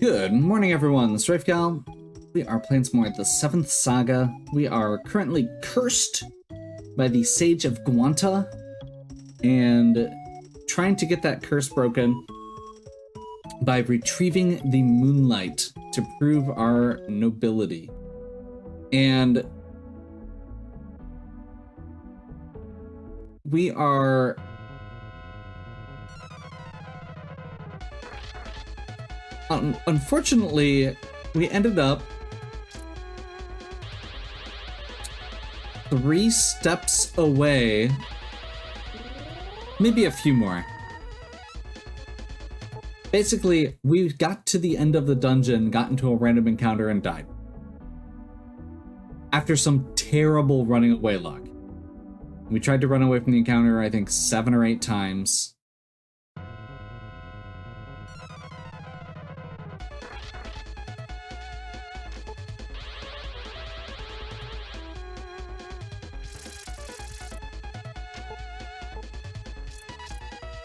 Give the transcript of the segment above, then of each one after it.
Good morning, everyone. This is Rafegal. We are playing some more of the 7th Saga. We are currently cursed by the Sage of Guanta and trying to get that curse broken by retrieving the moonlight to prove our nobility. And we are unfortunately, we ended up 3 steps away, maybe a few more. Basically, we got to the end of the dungeon, got into a random encounter, and died. After some terrible running away luck. We tried to run away from the encounter, I think, 7 or 8 times.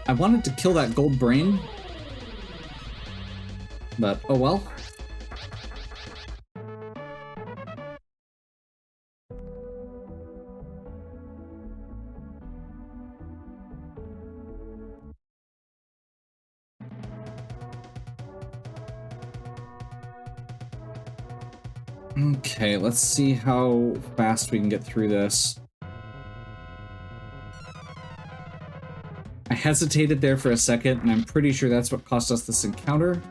I wanted to kill that gold brain, but oh well. Okay, let's see how fast we can get through this. I hesitated there for a second, and I'm pretty sure that's what cost us this encounter.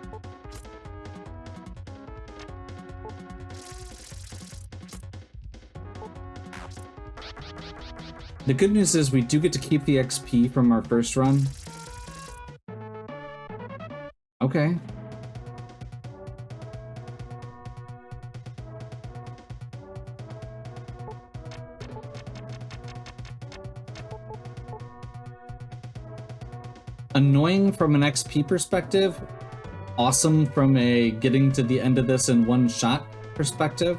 The good news is we do get to keep the XP from our first run. Okay. Annoying from an XP perspective, awesome from a getting to the end of this in one shot perspective.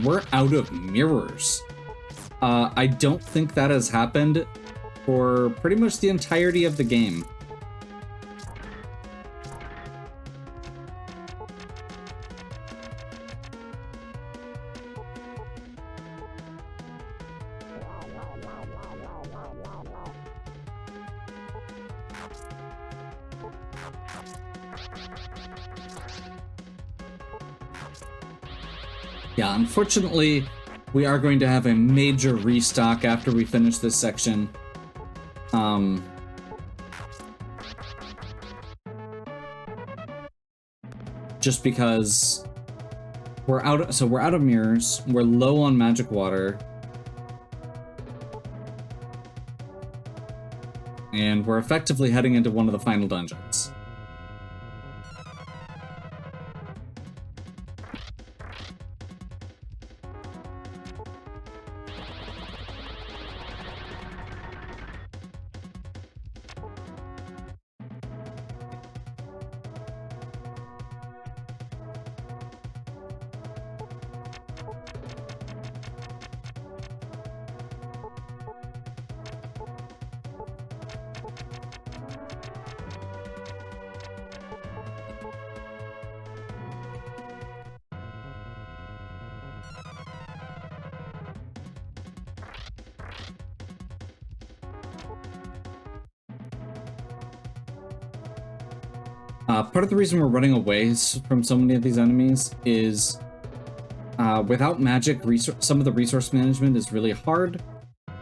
We're out of mirrors. I don't think that has happened for pretty much the entirety of the game. Yeah, unfortunately, we are going to have a major restock after we finish this section. Just because we're out of mirrors, we're low on magic water, and we're effectively heading into one of the final dungeons. Part of the reason we're running away from so many of these enemies is without magic, some of the resource management is really hard,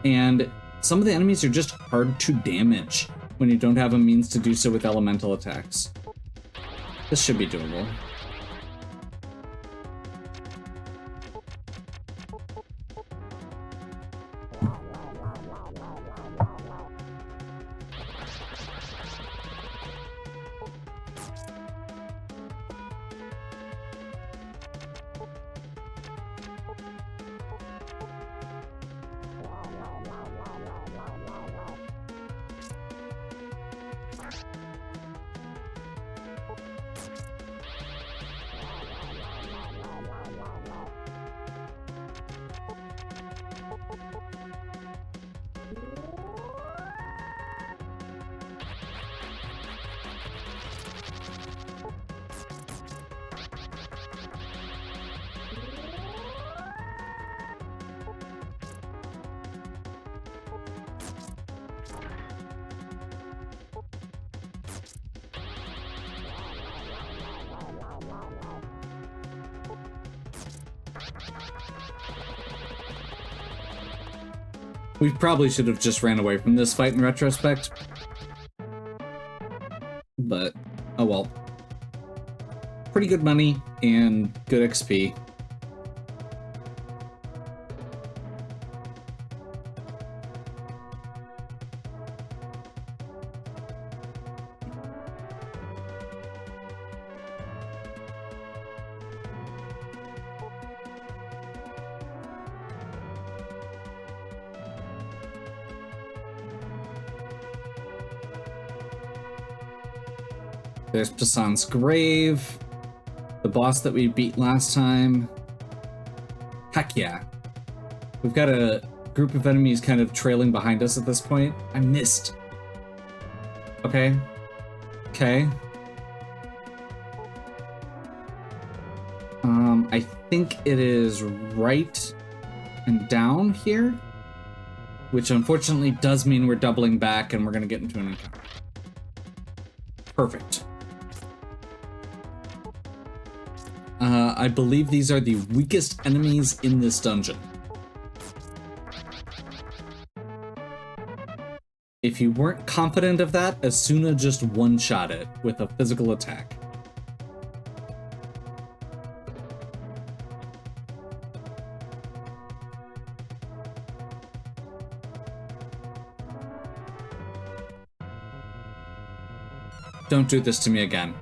and some of the enemies are just hard to damage when you don't have a means to do so with elemental attacks. This should be doable. We probably should have just ran away from this fight in retrospect. But, oh well. Pretty good money and good XP. There's Poseidon's grave, the boss that we beat last time. Heck yeah. We've got a group of enemies kind of trailing behind us at this point. I missed. Okay. Okay. I think it is right and down here, which unfortunately does mean we're doubling back and we're gonna get into an encounter. Perfect. I believe these are the weakest enemies in this dungeon. If you weren't confident of that, Asuna just one-shot it with a physical attack. Don't do this to me again.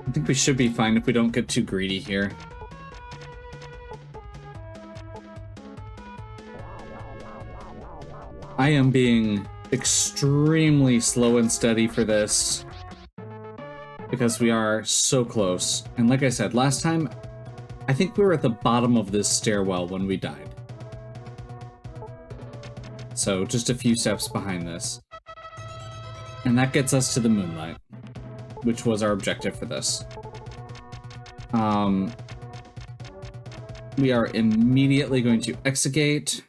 I think we should be fine if we don't get too greedy here. I am being extremely slow and steady for this because we are so close. And like I said, last time, I think we were at the bottom of this stairwell when we died. So just a few steps behind this. And that gets us to the moonlight, which was our objective for this. We are immediately going to exegate.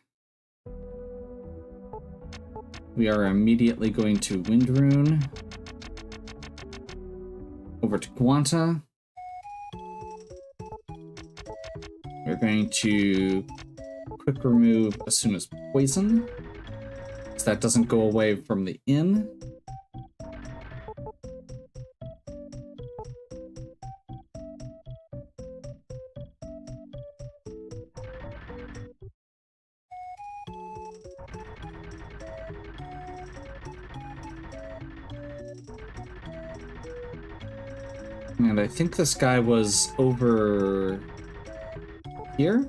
We are immediately going to Windrune. Over to Guanta. We're going to quick remove Asuna's poison, so that doesn't go away from the inn. And I think this guy was over here?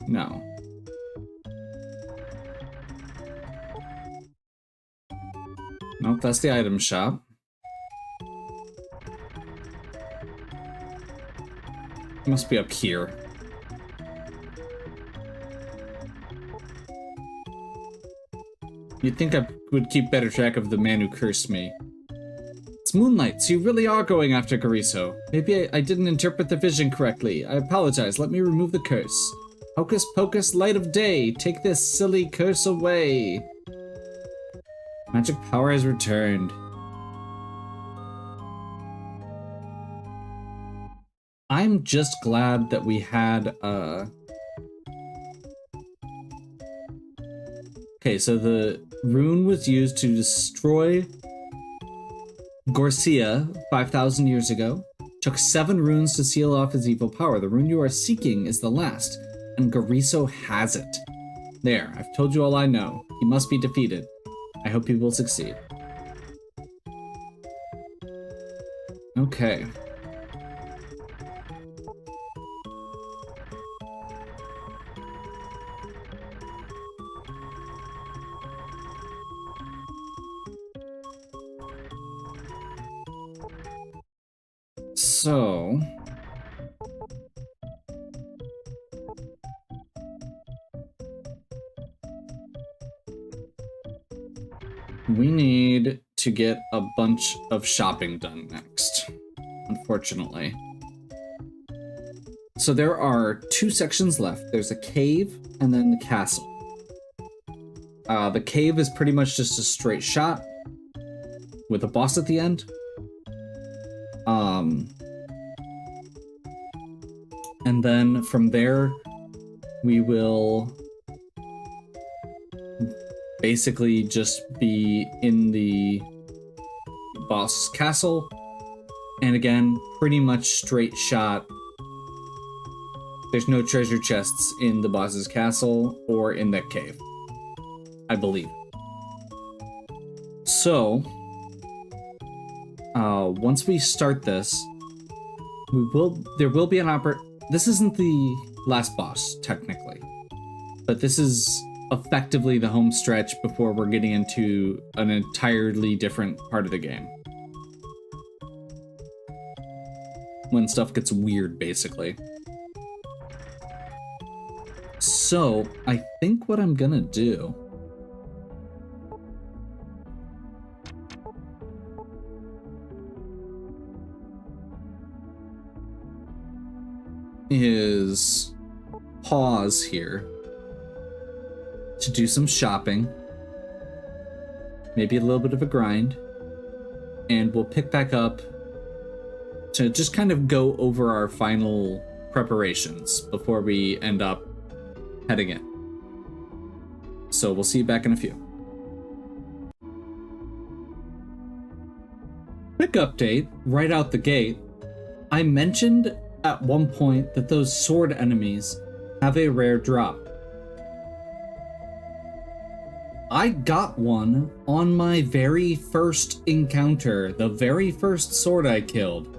No. Nope, that's the item shop. Must be up here. You'd think I would keep better track of the man who cursed me. It's moonlight, so you really are going after Gariso. Maybe I didn't interpret the vision correctly. I apologize. Let me remove the curse. Hocus pocus, light of day. Take this silly curse away. Magic power has returned. I'm just glad that we had, Okay, so the rune was used to destroy Gorcia 5,000 years ago. Took 7 runes to seal off his evil power. The rune you are seeking is the last, and Gariso has it. There, I've told you all I know. He must be defeated. I hope he will succeed. Okay. So... we need to get a bunch of shopping done next, unfortunately. So there are 2 sections left. There's a cave and then the castle. The cave is pretty much just a straight shot with a boss at the end. And then from there, we will basically just be in the boss's castle. And again, pretty much straight shot. There's no treasure chests in the boss's castle or in that cave, I believe. So, once we start this, there will be an this isn't the last boss, technically, but this is effectively the home stretch before we're getting into an entirely different part of the game. When stuff gets weird, basically. So, I think what I'm gonna do is pause here to do some shopping, maybe a little bit of a grind, and we'll pick back up to just kind of go over our final preparations before we end up heading in. So we'll see you back in a few. Quick update right out the gate. I mentioned at one point that those sword enemies have a rare drop. I got one on my very first encounter, the very first sword I killed.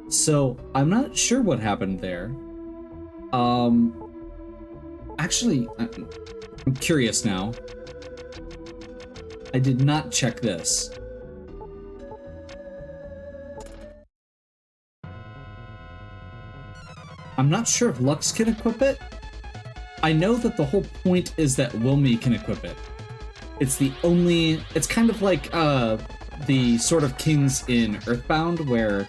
So I'm not sure what happened there. Actually, I'm curious now. I did not check this. I'm not sure if Lux can equip it. I know that the whole point is that Wilmy can equip it. It's kind of like the Sword of Kings in Earthbound, where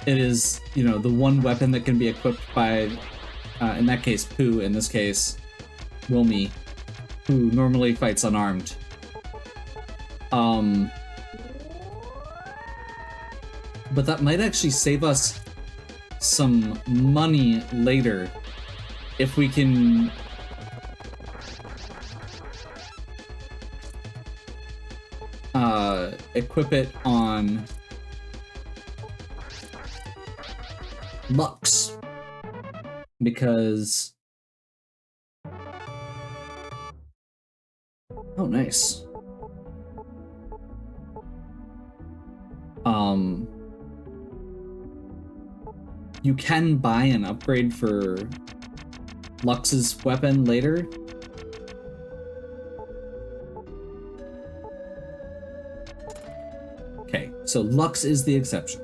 it is, the one weapon that can be equipped by, in that case, Pooh, in this case, Wilmy, who normally fights unarmed. But that might actually save us some money later if we can equip it on Lux, because oh, nice. You can buy an upgrade for Lux's weapon later. Okay, so Lux is the exception.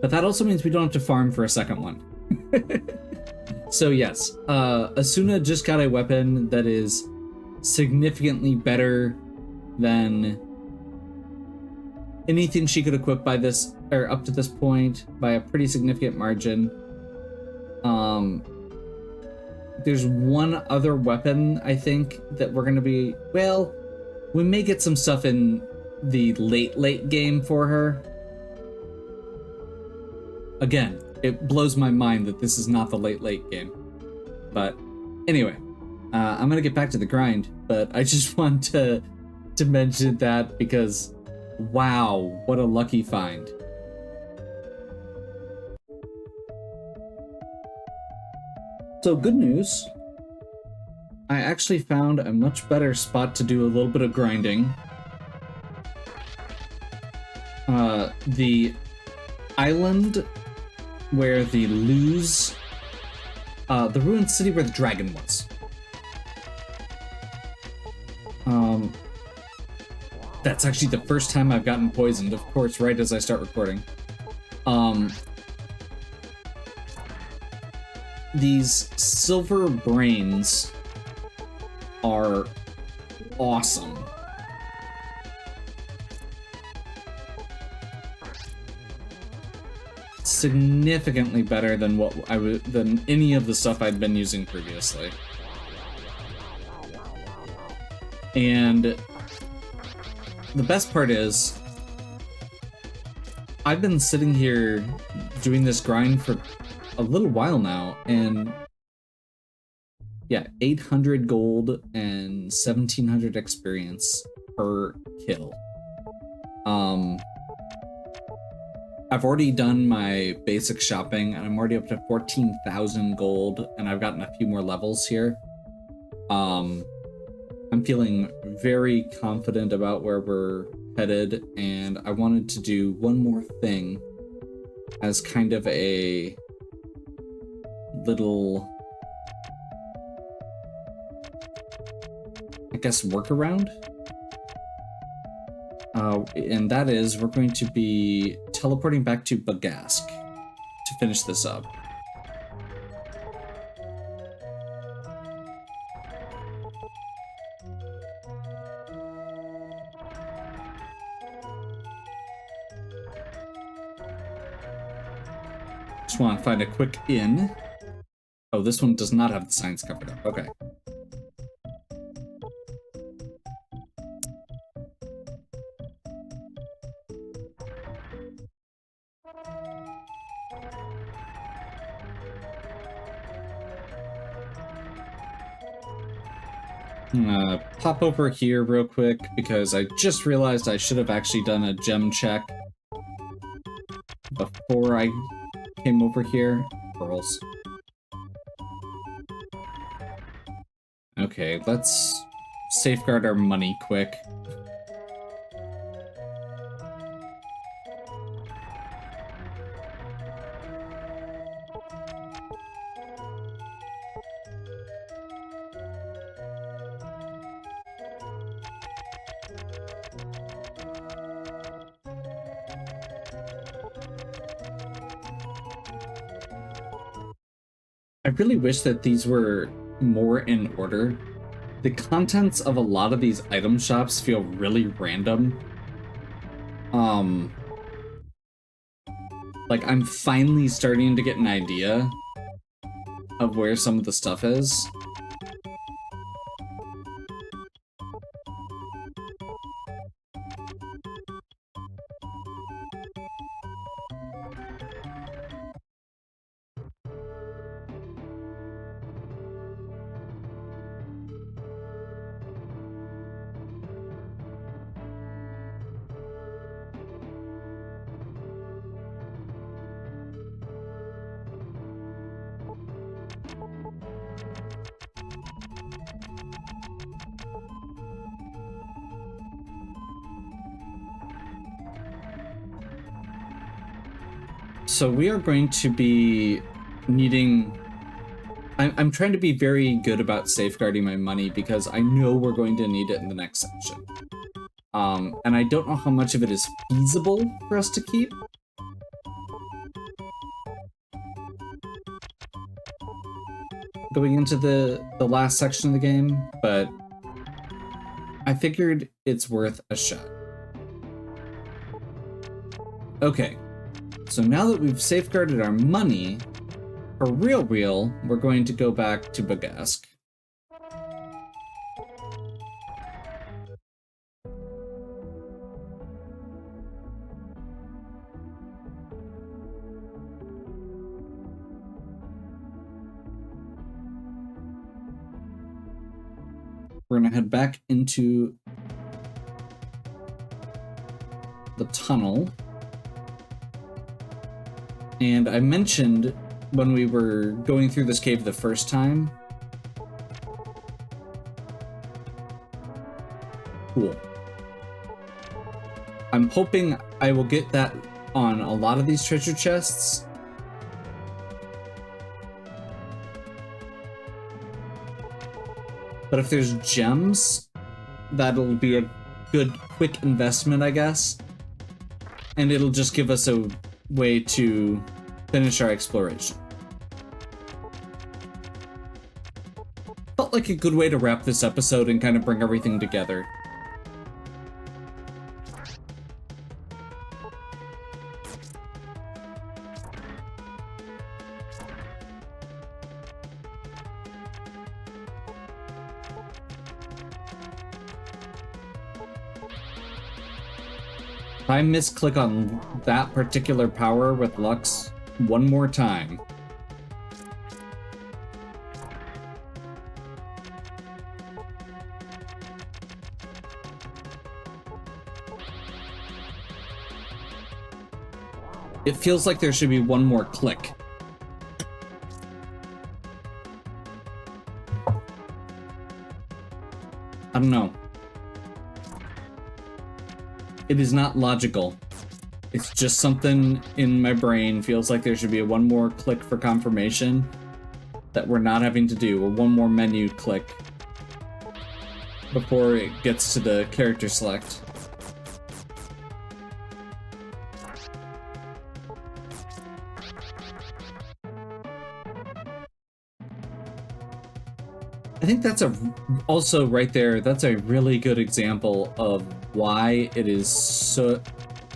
But that also means we don't have to farm for a second one. So yes, Asuna just got a weapon that is significantly better than anything she could equip by this, or up to this point, by a pretty significant margin. There's one other weapon, I think, that we're gonna be, well, we may get some stuff in the late game for her. Again, it blows my mind that this is not the late game. But anyway, I'm gonna get back to the grind, but I just want to mention that because wow, what a lucky find. So good news. I actually found a much better spot to do a little bit of grinding. The island where the the ruined city where the dragon was. That's actually the first time I've gotten poisoned, of course, right as I start recording. These silver brains are awesome. Significantly better than than any of the stuff I'd been using previously. And the best part is, I've been sitting here doing this grind for a little while now, and yeah, 800 gold and 1700 experience per kill. I've already done my basic shopping, and I'm already up to 14,000 gold, and I've gotten a few more levels here. I'm feeling very confident about where we're headed, and I wanted to do one more thing as kind of a little, I guess, workaround. And that is, we're going to be teleporting back to Bagask to finish this up. Just want to find a quick inn. Oh, this one does not have the signs covered up. Okay. I'm gonna pop over here real quick because I just realized I should have actually done a gem check before I came over here. Pearls. Okay, let's safeguard our money quick. I really wish that these were more in order. The contents of a lot of these item shops feel really random. Like, I'm finally starting to get an idea of where some of the stuff is. So we are going to be needing... I'm trying to be very good about safeguarding my money because I know we're going to need it in the next section. And I don't know how much of it is feasible for us to keep. Going into the last section of the game, but I figured it's worth a shot. Okay. So now that we've safeguarded our money, for real, we're going to go back to Bagask. We're gonna head back into the tunnel. And I mentioned when we were going through this cave the first time. Cool. I'm hoping I will get that on a lot of these treasure chests. But if there's gems, that'll be a good, quick investment, I guess. And it'll just give us a way to finish our exploration. Felt like a good way to wrap this episode and kind of bring everything together. If I misclick on that particular power with Lux one more time. It feels like there should be one more click. I don't know. It is not logical. It's just something in my brain feels like there should be one more click for confirmation that we're not having to do, or one more menu click before it gets to the character select. I think that's also right there, that's a really good example of why it is so,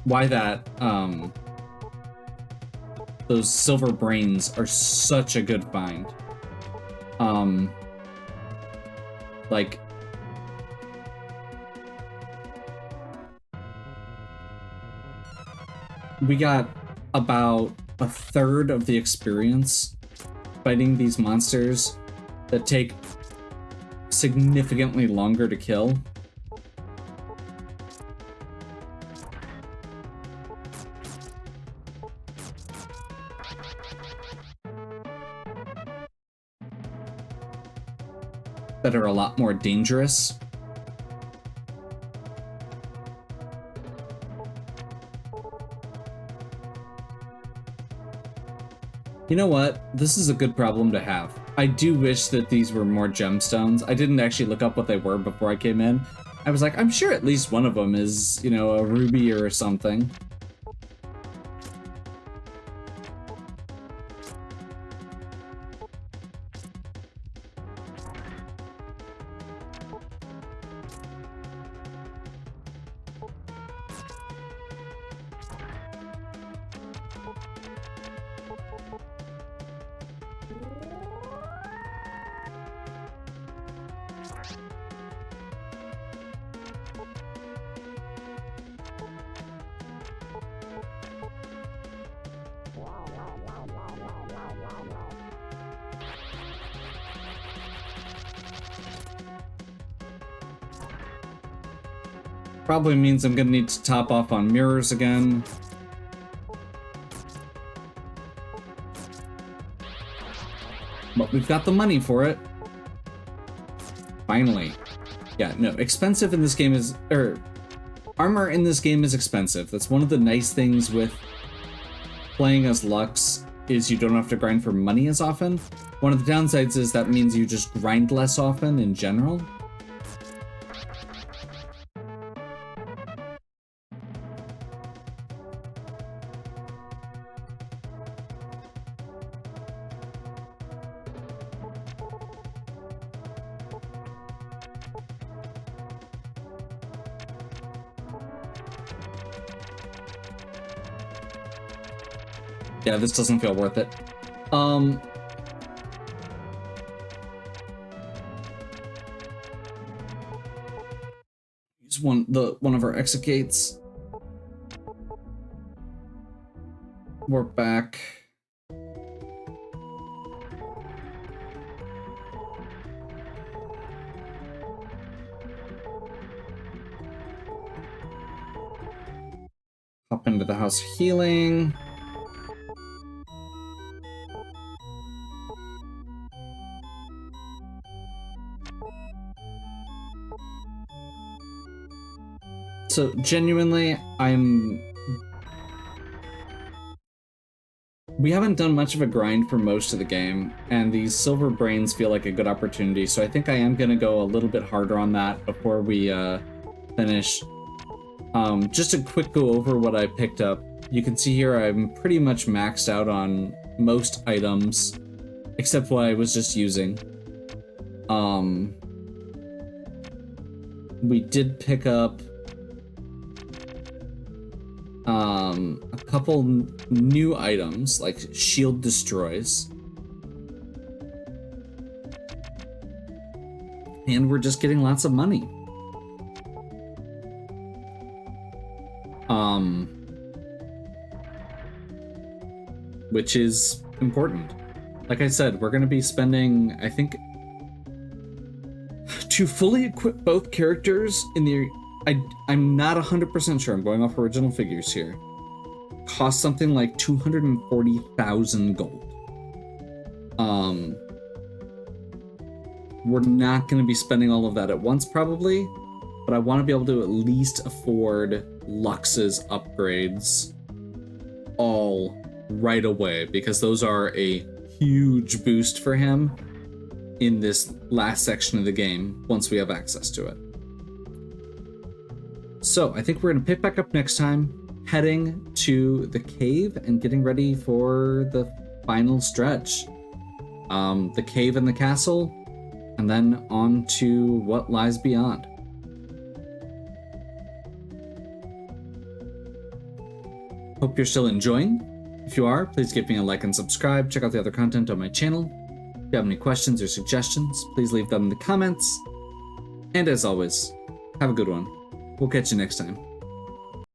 why that, those silver brains are such a good find. Like, we got about a third of the experience fighting these monsters that take significantly longer to kill. That are a lot more dangerous. You know what? This is a good problem to have. I do wish that these were more gemstones. I didn't actually look up what they were before I came in. I was like, I'm sure at least one of them is, you know, a ruby or something. Probably means I'm gonna need to top off on mirrors again. But we've got the money for it. Finally. Yeah, no, expensive in this game is, armor in this game is expensive. That's one of the nice things with playing as Lux, is you don't have to grind for money as often. One of the downsides is that means you just grind less often in general. Yeah, this doesn't feel worth it. Use one of our exegates. We're back. Hop into the House of Healing. So genuinely, we haven't done much of a grind for most of the game, and these silver brains feel like a good opportunity, so I think I am going to go a little bit harder on that before we finish. Just a quick go over what I picked up. You can see here I'm pretty much maxed out on most items, except what I was just using. We did pick up a couple new items, like shield destroys. And we're just getting lots of money. Which is important. Like I said, we're going to be spending, I think, to fully equip both characters in the... I'm not 100% sure, I'm going off original figures here. Cost something like 240,000 gold. We're not going to be spending all of that at once, probably, but I want to be able to at least afford Lux's upgrades all right away, because those are a huge boost for him in this last section of the game once we have access to it. So I think we're going to pick back up next time, heading to the cave and getting ready for the final stretch. The cave and the castle, and then on to what lies beyond. Hope you're still enjoying. If you are, please give me a like and subscribe. Check out the other content on my channel. If you have any questions or suggestions, please leave them in the comments. And as always, have a good one. We'll catch you next time.